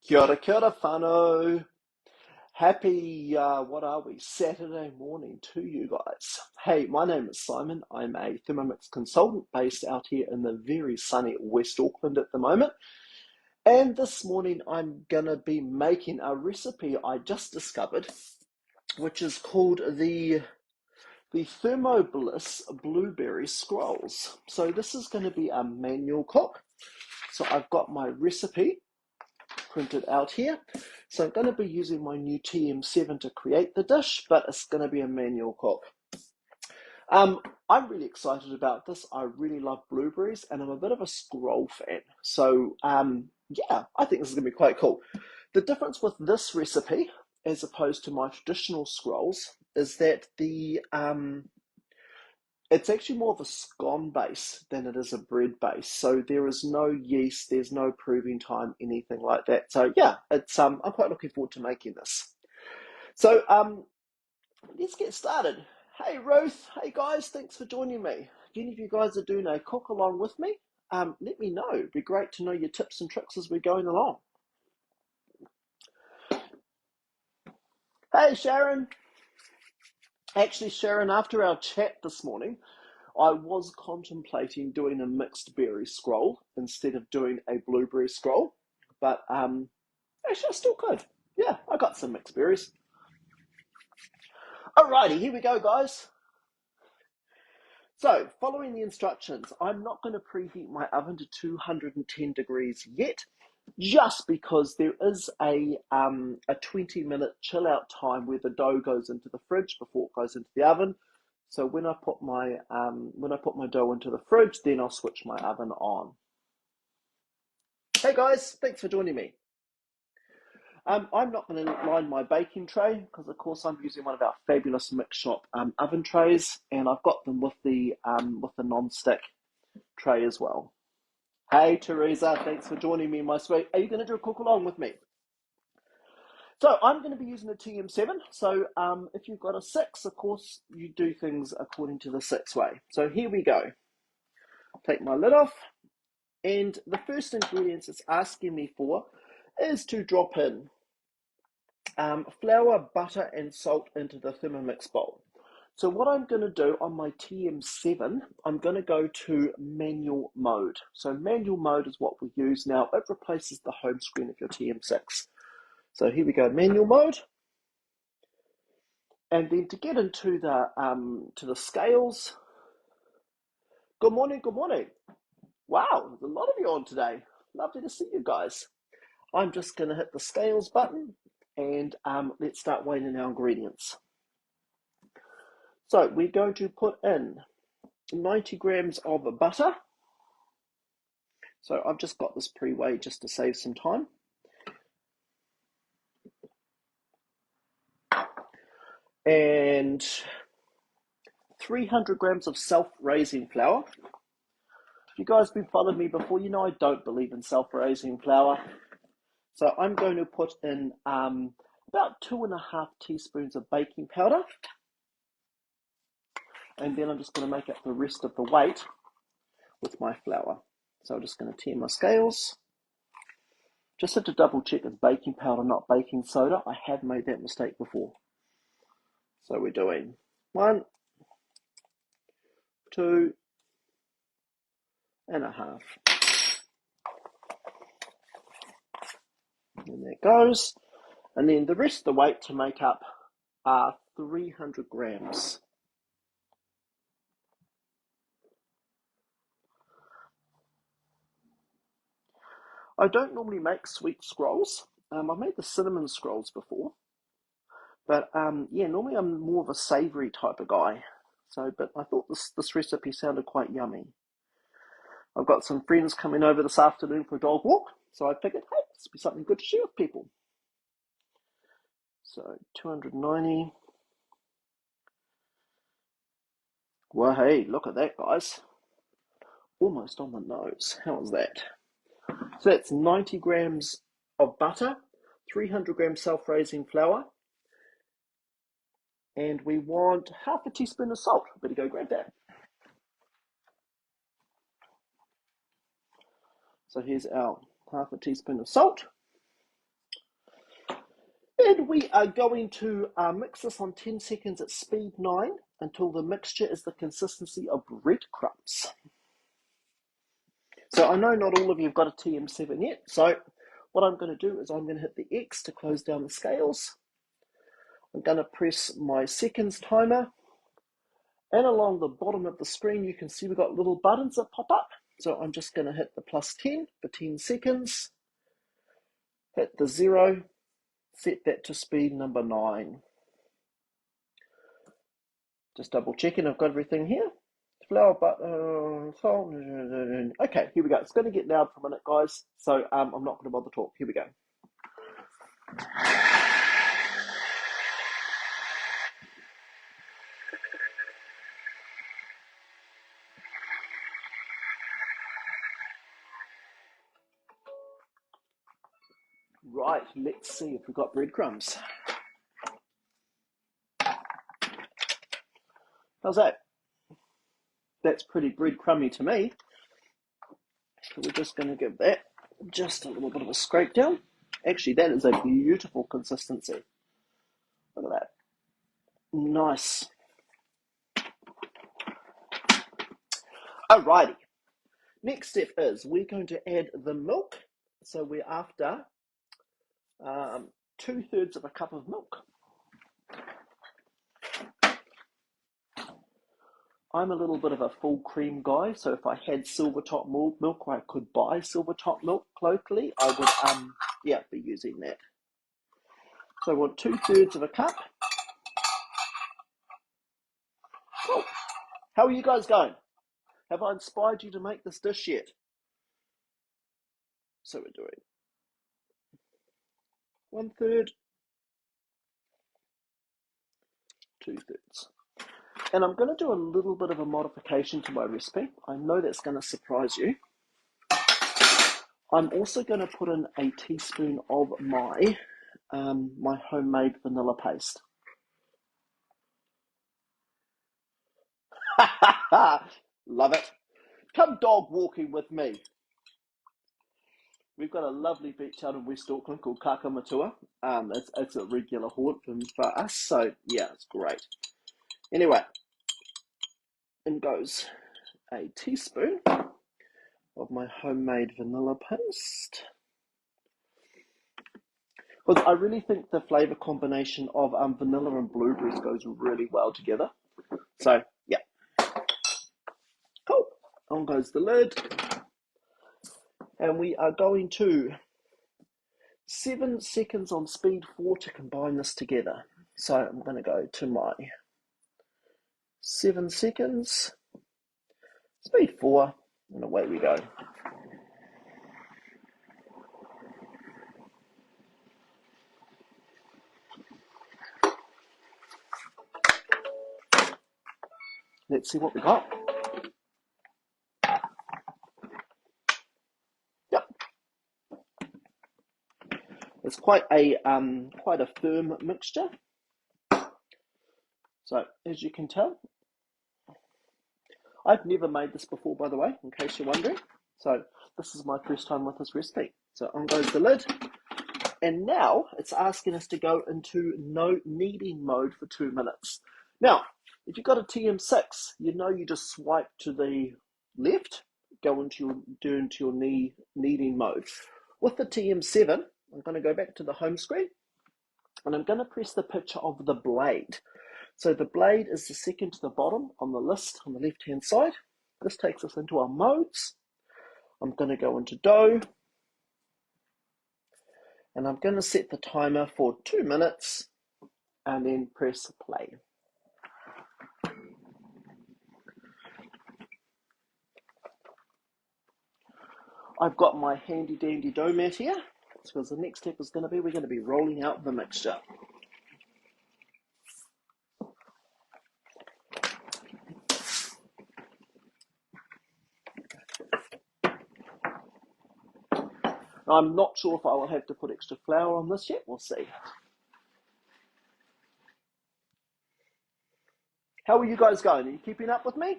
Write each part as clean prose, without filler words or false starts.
Kia ora whānau. Happy, what are we, Saturday morning to you guys. Hey, my name is Simon. I'm a ThermoBliss consultant based out here in the very sunny West Auckland at the moment. And this morning I'm going to be making a recipe I just discovered, which is called the ThermoBliss Blueberry Scrolls. So this is going to be a manual cook. So I've got my recipe printed out here. So I'm going to be using my new TM7 to create the dish, but it's going to be a manual cook. I'm really excited about this. I really love blueberries and I'm a bit of a scroll fan. So yeah, I think this is going to be quite cool. The difference with this recipe as opposed to my traditional scrolls is that it's actually more of a scone base than it is a bread base. So there is no yeast, there's no proving time, anything like that. So yeah, it's I'm quite looking forward to making this. So let's get started. Hey Ruth, hey guys, thanks for joining me. If any of you guys are doing a cook along with me, let me know. It'd be great to know your tips and tricks as we're going along. Hey Sharon. Actually, Sharon, after our chat this morning, I was contemplating doing a mixed berry scroll instead of doing a blueberry scroll, but actually I still could. Yeah, I got some mixed berries. Alrighty, here we go, guys. So, following the instructions, I'm not going to preheat my oven to 210 degrees yet, just because there is a 20-minute chill out time where the dough goes into the fridge before it goes into the oven. So when I put my dough into the fridge, then I'll switch my oven on. Hey guys, thanks for joining me. I'm not going to line my baking tray because, of course, I'm using one of our fabulous Mix Shop oven trays, and I've got them with the non-stick tray as well. Hey Teresa, thanks for joining me, my sweet. Are you going to do a cook along with me? So I'm going to be using the TM7. So if you've got a 6, of course, you do things according to the 6 way. So here we go. Take my lid off. And the first ingredients it's asking me for is to drop in flour, butter, and salt into the ThermoMix bowl. So what I'm going to do on my TM7, I'm going to go to manual mode. So manual mode is what we use now. It replaces the home screen of your TM6. So here we go, manual mode. And then to get into the scales. Good morning, good morning. Wow, there's a lot of you on today. Lovely to see you guys. I'm just going to hit the scales button and let's start weighing our ingredients. So we're going to put in 90 grams of butter. So I've just got this pre-weighed just to save some time. And 300 grams of self-raising flour. If you guys have been following me before, you know I don't believe in self-raising flour. So I'm going to put in about 2.5 teaspoons of baking powder. And then I'm just going to make up the rest of the weight with my flour. So I'm just going to tare my scales. Just have to double check it's baking powder, not baking soda. I have made that mistake before. So we're doing 1, 2.5. And there it goes. And then the rest of the weight to make up are 300 grams. I don't normally make sweet scrolls. I've made the cinnamon scrolls before. But yeah, normally I'm more of a savoury type of guy. So, but I thought this recipe sounded quite yummy. I've got some friends coming over this afternoon for a dog walk. So I figured, hey, this would be something good to share with people. So 290. Well, hey, look at that, guys. Almost on the nose. How was that? So that's 90 grams of butter, 300 grams self-raising flour, and we want half a teaspoon of salt. Better go grab that. So here's our half a teaspoon of salt. And we are going to mix this on 10 seconds at speed 9 until the mixture is the consistency of breadcrumbs. So I know not all of you have got a TM7 yet, so what I'm going to do is I'm going to hit the X to close down the scales. I'm going to press my seconds timer, and along the bottom of the screen you can see we've got little buttons that pop up. So I'm just going to hit the +10 for 10 seconds, hit the 0, set that to speed number 9. Just double checking I've got everything here. Flour, butter, salt. Okay, here we go. It's going to get loud for a minute, guys. So I'm not going to bother talk. Here we go. Right, let's see if we've got breadcrumbs. How's that? That's pretty breadcrumby to me. So we're just going to give that just a little bit of a scrape down. Actually, that is a beautiful consistency. Look at that. Nice. Alrighty. Next step is we're going to add the milk. So we're after 2/3 of a cup of milk. I'm a little bit of a full cream guy, so if I had silver top milk or I could buy silver top milk locally, I would be using that. So I want 2/3 of a cup. Cool. How are you guys going? Have I inspired you to make this dish yet? So we're doing 1/3, 2/3. And I'm going to do a little bit of a modification to my recipe. I know that's going to surprise you. I'm also going to put in a teaspoon of my homemade vanilla paste. Love it. Come dog walking with me. We've got a lovely beach out in West Auckland called Kakamatua. It's a regular haunt for us, so yeah, it's great. Anyway, in goes a teaspoon of my homemade vanilla paste. Because I really think the flavour combination of vanilla and blueberries goes really well together. So, yeah. Cool. On goes the lid. And we are going to 7 seconds on speed 4 to combine this together. So I'm going to go to my 7 seconds, speed 4, and away we go. Let's see what we got. Yep. It's quite a firm mixture. So as you can tell, I've never made this before, by the way, in case you're wondering. So this is my first time with this recipe. So on goes the lid. And now it's asking us to go into no kneading mode for 2 minutes. Now, if you've got a TM6, you know you just swipe to the left, go into your kneading mode. With the TM7, I'm going to go back to the home screen, and I'm going to press the picture of the blade. So the blade is the second to the bottom on the list on the left-hand side. This takes us into our modes. I'm going to go into dough, and I'm going to set the timer for 2 minutes and then press play. I've got my handy dandy dough mat here, because the next step is going to be, we're going to be rolling out the mixture. I'm not sure if I will have to put extra flour on this yet, we'll see. How are you guys going? Are you keeping up with me?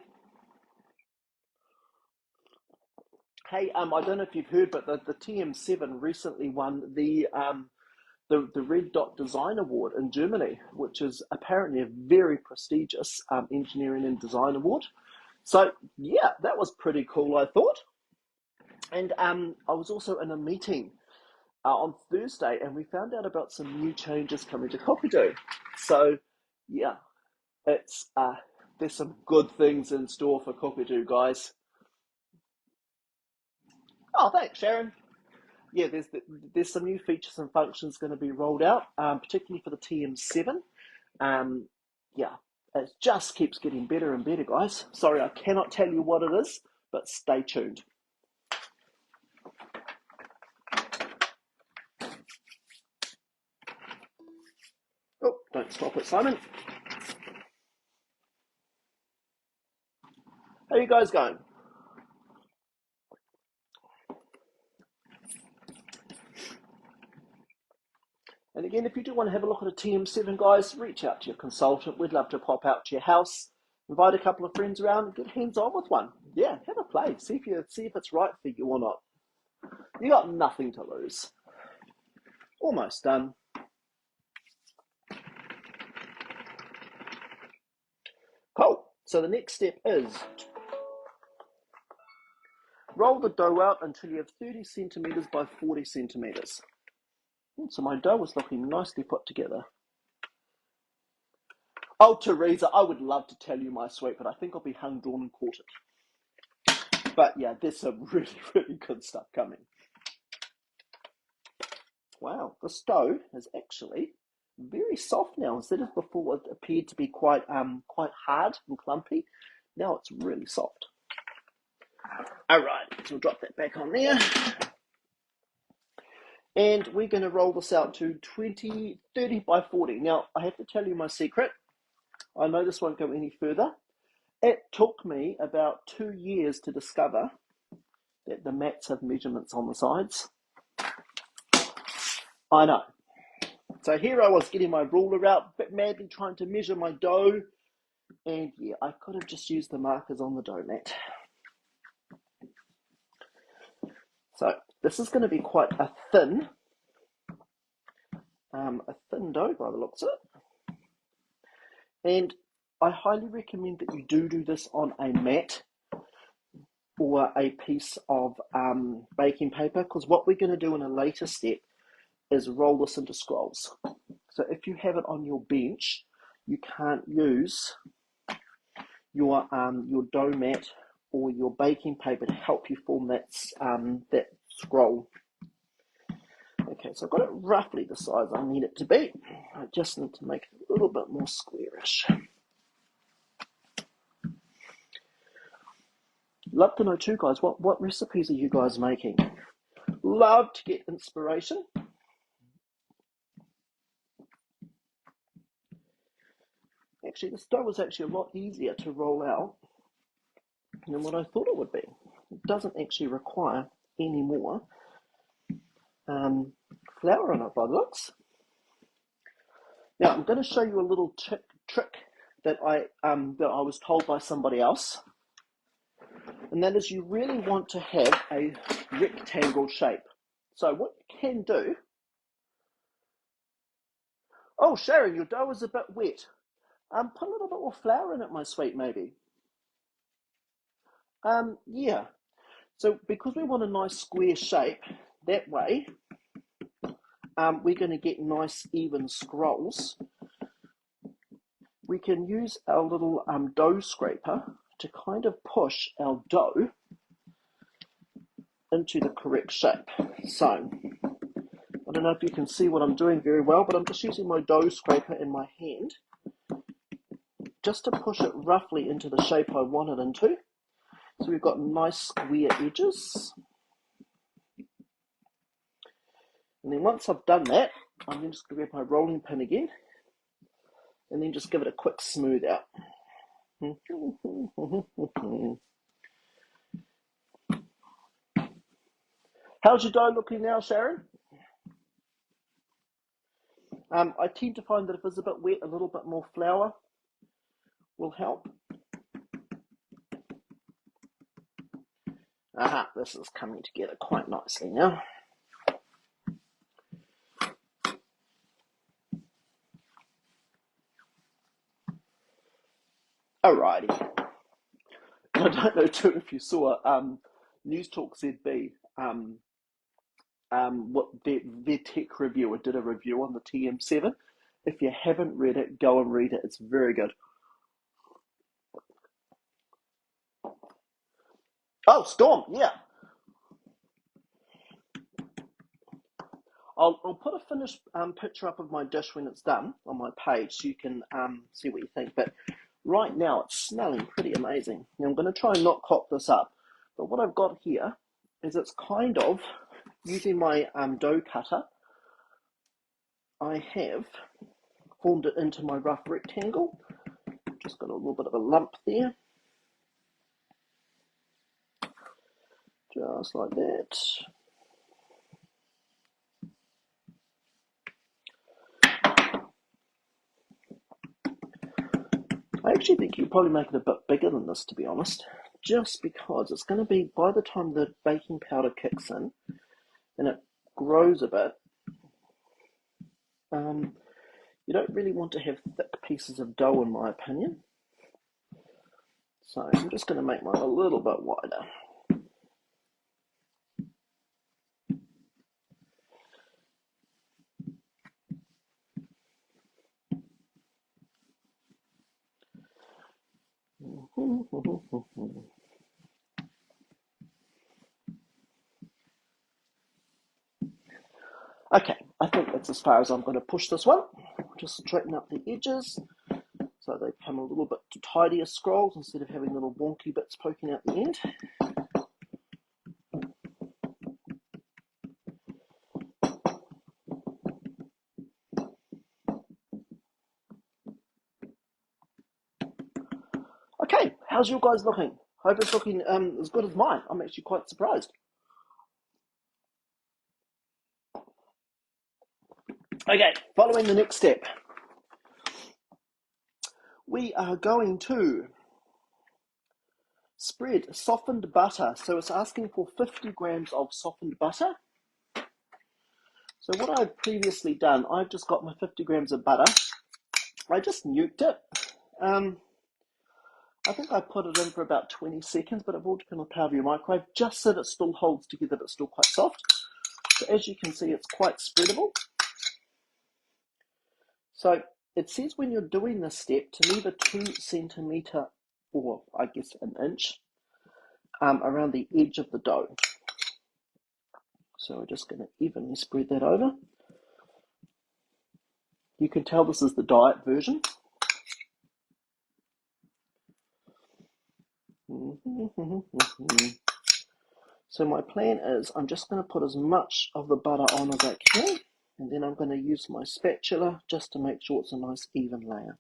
Hey, I don't know if you've heard, but the TM7 recently won the the Red Dot Design Award in Germany, which is apparently a very prestigious engineering and design award. So yeah, that was pretty cool, I thought. And I was also in a meeting on Thursday, and we found out about some new changes coming to Cockatoo. So yeah, it's there's some good things in store for Cockatoo, guys. Oh, thanks, Sharon. Yeah, there's some new features and functions going to be rolled out, particularly for the TM7. Um, yeah, it just keeps getting better and better, guys. Sorry, I cannot tell you what it is, but stay tuned. Oh, don't stop it, Simon. How are you guys going? And again, if you do want to have a look at a TM7, guys, reach out to your consultant. We'd love to pop out to your house, invite a couple of friends around, and get hands-on with one. Yeah, have a play. See if it's right for you or not. You got nothing to lose. Almost done. Cool. So the next step is roll the dough out until you have 30 centimetres by 40 centimetres. So my dough is looking nicely put together. Oh, Teresa, I would love to tell you my sweet, but I think I'll be hung, drawn and quartered. But yeah, there's some really, really good stuff coming. Wow, the dough is actually very soft now. Instead of before it appeared to be quite hard and clumpy, now it's really soft. All right, so we'll drop that back on there. And we're going to roll this out to 30 by 40. Now, I have to tell you my secret. I know this won't go any further. It took me about 2 years to discover that the mats have measurements on the sides. I know. So here I was getting my ruler out, but madly trying to measure my dough. And yeah, I could have just used the markers on the dough mat. So this is going to be quite a thin dough by the looks of it. And I highly recommend that you do this on a mat or a piece of baking paper, because what we're going to do in a later step is roll this into scrolls. So if you have it on your bench, you can't use your dough mat or your baking paper to help you form that scroll. Okay, so I've got it roughly the size I need it to be. I just need to make it a little bit more squarish. Love to know too, guys, what recipes are you guys making? Love to get inspiration. Actually, this dough was actually a lot easier to roll out than what I thought it would be. It doesn't actually require any more flour on it by the looks. Now I'm going to show you a little trick that I was told by somebody else, and that is you really want to have a rectangle shape. So what you can do, oh Sharon, your dough is a bit wet. Put a little bit more flour in it, my sweet, maybe. Yeah. So because we want a nice square shape, that way we're going to get nice even scrolls. We can use our little dough scraper to kind of push our dough into the correct shape. So, I don't know if you can see what I'm doing very well, but I'm just using my dough scraper in my hand just to push it roughly into the shape I want it into. So we've got nice square edges. And then once I've done that, I'm then just going to grab my rolling pin again and then just give it a quick smooth out. How's your dough looking now, Sharon? I tend to find that if it's a bit wet, a little bit more flour will help. Aha, this is coming together quite nicely now. Alrighty. I don't know too if you saw News Talk ZB. What their tech reviewer did a review on the TM7. If you haven't read it, go and read it. It's very good. Oh, Storm, yeah. I'll put a finished picture up of my dish when it's done on my page so you can see what you think. But right now it's smelling pretty amazing. Now I'm going to try and not cock this up. But what I've got here is it's kind of, using my dough cutter, I have formed it into my rough rectangle. Just got a little bit of a lump there. Just like that. I actually think you probably make it a bit bigger than this, to be honest, just because it's going to be, by the time the baking powder kicks in and it grows a bit, you don't really want to have thick pieces of dough, in my opinion. So I'm just going to make mine a little bit wider. Okay, I think that's as far as I'm going to push this one. Just straighten up the edges so they become a little bit tidier scrolls instead of having little wonky bits poking out the end. Okay, how's your guys looking? Hope it's looking as good as mine. I'm actually quite surprised. Okay, following the next step, we are going to spread softened butter. So it's asking for 50 grams of softened butter. So what I've previously done, I've just got my 50 grams of butter. I just nuked it. I think I put it in for about 20 seconds, but it will depend on the power of your microwave, just so that it still holds together, but it's still quite soft. So as you can see, it's quite spreadable. So it says when you're doing this step to leave a 2 centimetre, or I guess an inch, around the edge of the dough. So we're just going to evenly spread that over. You can tell this is the diet version. So my plan is I'm just going to put as much of the butter on as I can, and then I'm going to use my spatula just to make sure it's a nice even layer.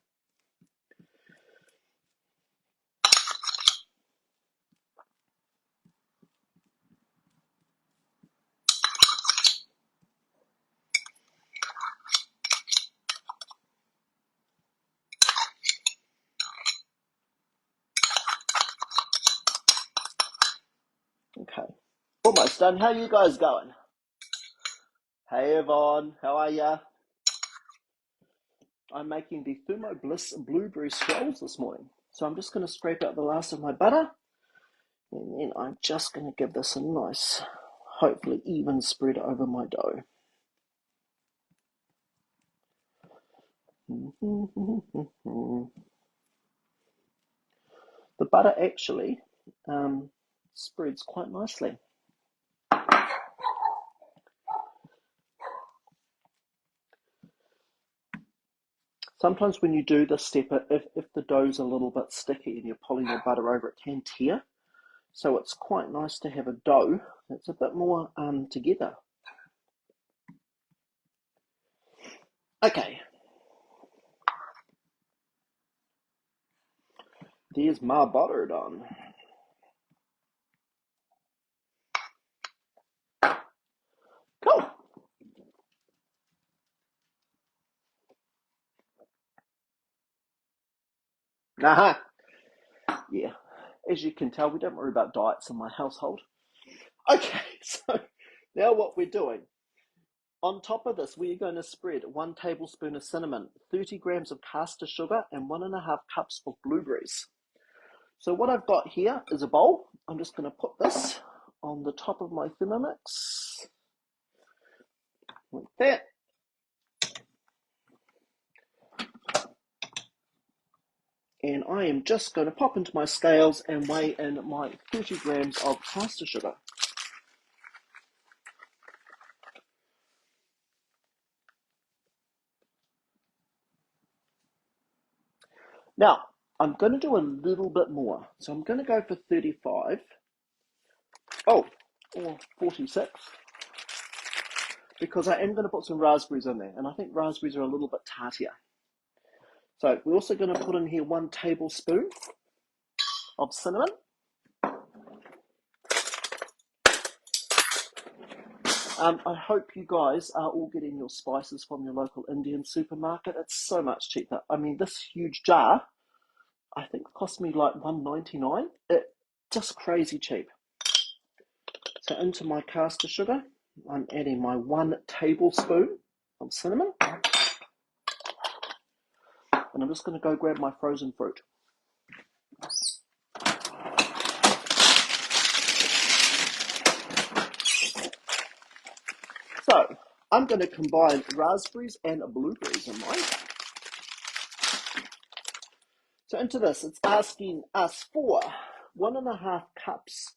Okay, almost done. How are you guys going? Hey Yvonne, how are ya? I'm making the ThermoBliss blueberry swirls this morning. So I'm just going to scrape out the last of my butter, and then I'm just going to give this a nice, hopefully even spread over my dough. The butter actually spreads quite nicely. Sometimes when you do this step, if the dough's a little bit sticky and you're pulling your butter over, it can tear. So it's quite nice to have a dough that's a bit more together. Okay. There's my butter done. Cool. Uh-huh. Yeah. As you can tell, we don't worry about diets in my household. Okay, so now what we're doing. On top of this, we're going to spread 1 tablespoon of cinnamon, 30 grams of caster sugar, and 1.5 cups of blueberries. So what I've got here is a bowl. I'm just going to put this on the top of my Thermomix, like that. And I am just going to pop into my scales and weigh in my 30 grams of caster sugar. Now, I'm going to do a little bit more. So I'm going to go for 35. Oh, or 46. Because I am going to put some raspberries in there. And I think raspberries are a little bit tartier. So we're also going to put in here 1 tablespoon of cinnamon. I hope you guys are all getting your spices from your local Indian supermarket. It's so much cheaper. I mean, this huge jar, I think, cost me like $1.99. It's just crazy cheap. So into my caster sugar, I'm adding my 1 tablespoon of cinnamon. And I'm just going to go grab my frozen fruit. So I'm going to combine raspberries and blueberries in mine. So into this, it's asking us for 1.5 cups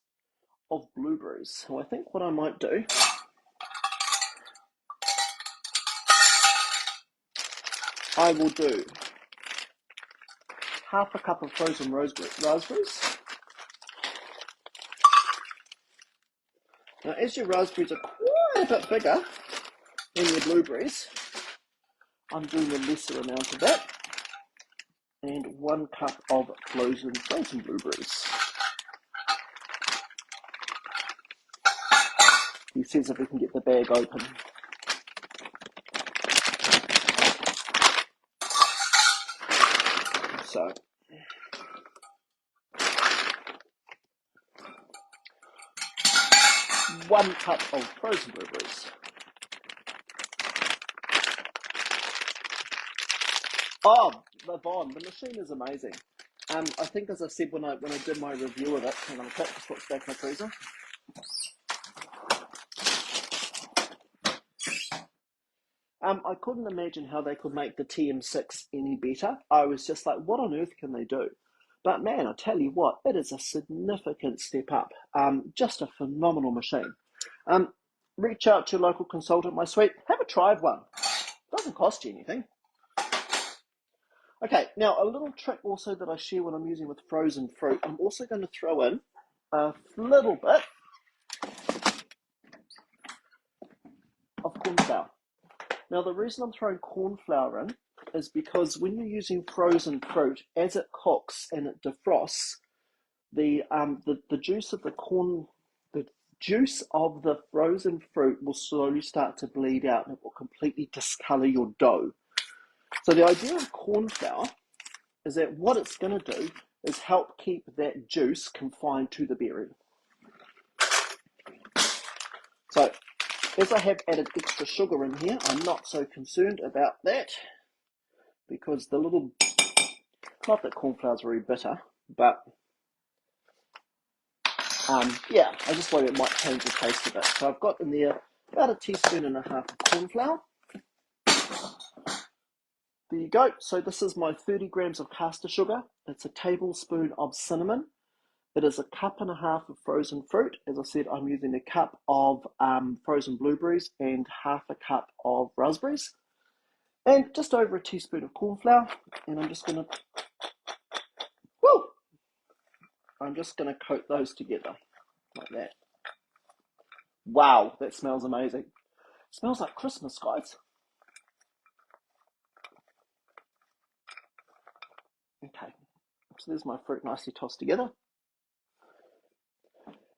of blueberries. So I think what I might do, I will do 1/2 cup of frozen raspberries. Now, as your raspberries are quite a bit bigger than your blueberries, I'm doing a lesser amount of that. And 1 cup of frozen blueberries. He says if we can get the bag open. So, one cup of frozen blueberries. Oh, Yvonne, the machine is amazing. I think, as I said when I did my review of it, hang on a quick, just what's back in my freezer. I couldn't imagine how they could make the TM6 any better. I was just like, what on earth can they do? But man, I tell you what, it is a significant step up. Just a phenomenal machine. Reach out to your local consultant, my sweet. Have a try of one. It doesn't cost you anything. Okay, now a little trick also that I share when I'm using with frozen fruit. I'm also going to throw in a little bit of corn flour. Now the reason I'm throwing corn flour in is because when you're using frozen fruit, as it cooks and it defrosts, the juice of the juice of the frozen fruit will slowly start to bleed out and it will completely discolor your dough. So the idea of corn flour is that what it's going to do is help keep that juice confined to the berry. So as I have added extra sugar in here, I'm not so concerned about that because the little, not that corn flour is very bitter, but yeah, I just thought it might change the taste a bit. So I've got in there about 1.5 teaspoons of corn flour. There you go. So this is my 30 grams of caster sugar. It's a tablespoon of cinnamon. It is 1.5 cups of frozen fruit. As I said, I'm using 1 cup of frozen blueberries and 1/2 cup of raspberries. And just over 1 teaspoon of corn flour. And I'm just going to coat those together like that. Wow, that smells amazing. It smells like Christmas, guys. Okay, so there's my fruit nicely tossed together.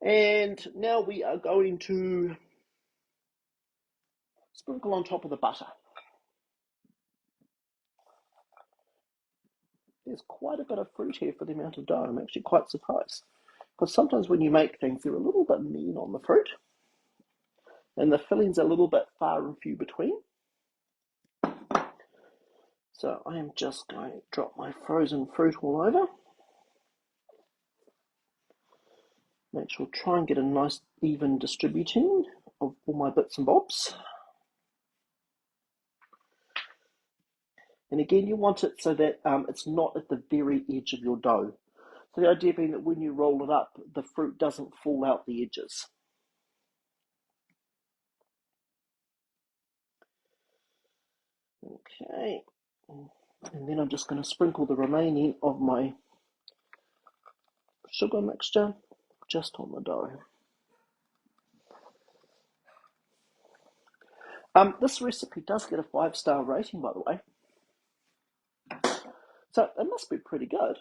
And now we are going to sprinkle on top of the butter. There's quite a bit of fruit here for the amount of dough. I'm actually quite surprised. Because sometimes when you make things, they're a little bit mean on the fruit. And the filling's a little bit far and few between. So I am just going to drop my frozen fruit all over. Make sure, try and get a nice even distributing of all my bits and bobs. And again, you want it so that it's not at the very edge of your dough. So the idea being that when you roll it up, the fruit doesn't fall out the edges. Okay, and then I'm just going to sprinkle the remaining of my sugar mixture just on the dough. This recipe does get a 5-star rating, by the way. So it must be pretty good.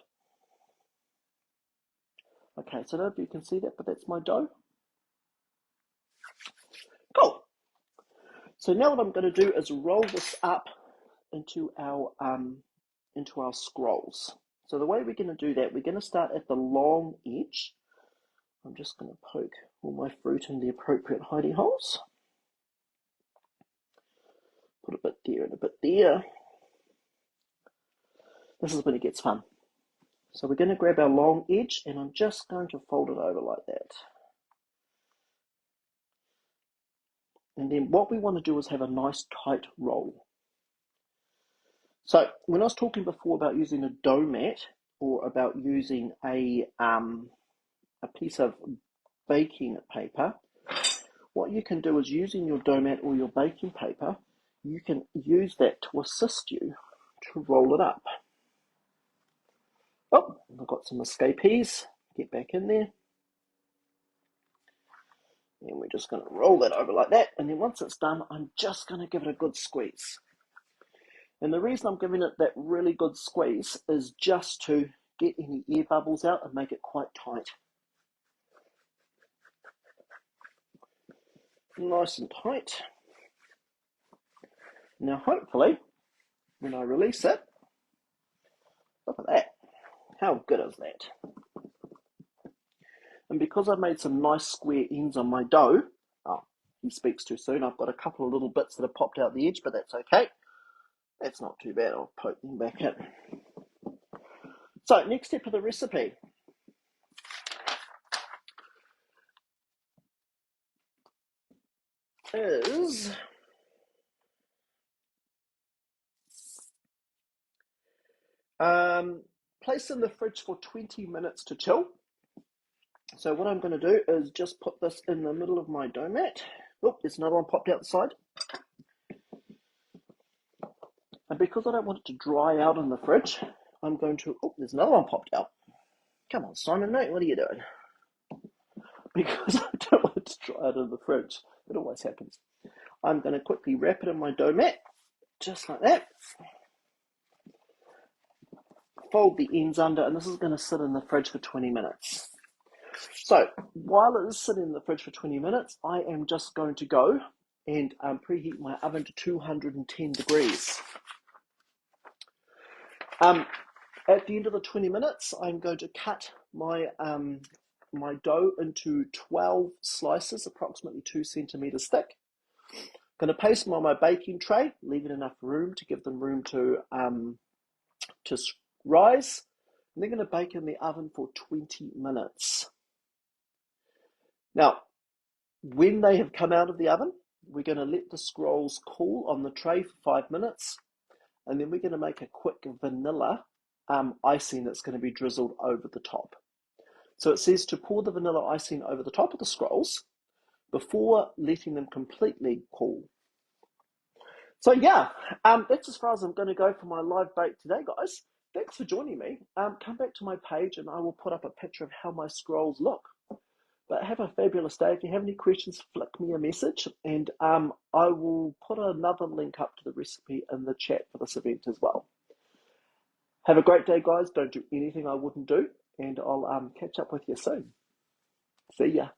Okay, so I don't know if you can see that, but that's my dough. Cool. So now what I'm going to do is roll this up into our scrolls. So the way we're going to do that, we're going to start at the long edge. I'm just going to poke all my fruit in the appropriate hidey holes. Put a bit there and a bit there. This is when it gets fun. So we're going to grab our long edge and I'm just going to fold it over like that. And then what we want to do is have a nice tight roll. So when I was talking before about using a dough mat or about using a piece of baking paper, what you can do is using your dough mat or your baking paper, you can use that to assist you to roll it up. Oh, I've got some escapees. Get back in there. And we're just going to roll that over like that. And then once it's done, I'm just going to give it a good squeeze. And the reason I'm giving it that really good squeeze is just to get any air bubbles out and make it quite tight. Nice and tight. Now hopefully, when I release it, look at that. How good is that? And because I've made some nice square ends on my dough, oh, he speaks too soon. I've got a couple of little bits that have popped out the edge, but that's okay. That's not too bad. I'll poke them back in. So next step of the recipe is place in the fridge for 20 minutes to chill. So what I'm going to do is just put this in the middle of my dough mat. Oh, there's another one popped out the side. And because I don't want it to dry out in the fridge, I'm going to, oh, there's another one popped out. Come on, Simon, mate, what are you doing? Because I don't want it to dry out in the fridge. It always happens. I'm going to quickly wrap it in my dough mat, just like that. Fold the ends under, and this is going to sit in the fridge for 20 minutes. So while it is sitting in the fridge for 20 minutes, I am just going to go and preheat my oven to 210 degrees. At the end of the 20 minutes, I'm going to cut my my dough into 12 slices, approximately 2 centimeters thick. I'm going to place them on my baking tray, leaving enough room to give them room to rise. And they're going to bake in the oven for 20 minutes. Now, when they have come out of the oven, we're going to let the scrolls cool on the tray for 5 minutes, and then we're going to make a quick vanilla icing that's going to be drizzled over the top. So it says to pour the vanilla icing over the top of the scrolls before letting them completely cool. So yeah, that's as far as I'm going to go for my live bake today, guys. Thanks for joining me. Come back to my page and I will put up a picture of how my scrolls look. But have a fabulous day. If you have any questions, flick me a message and I will put another link up to the recipe in the chat for this event as well. Have a great day, guys. Don't do anything I wouldn't do, and I'll catch up with you soon. See ya.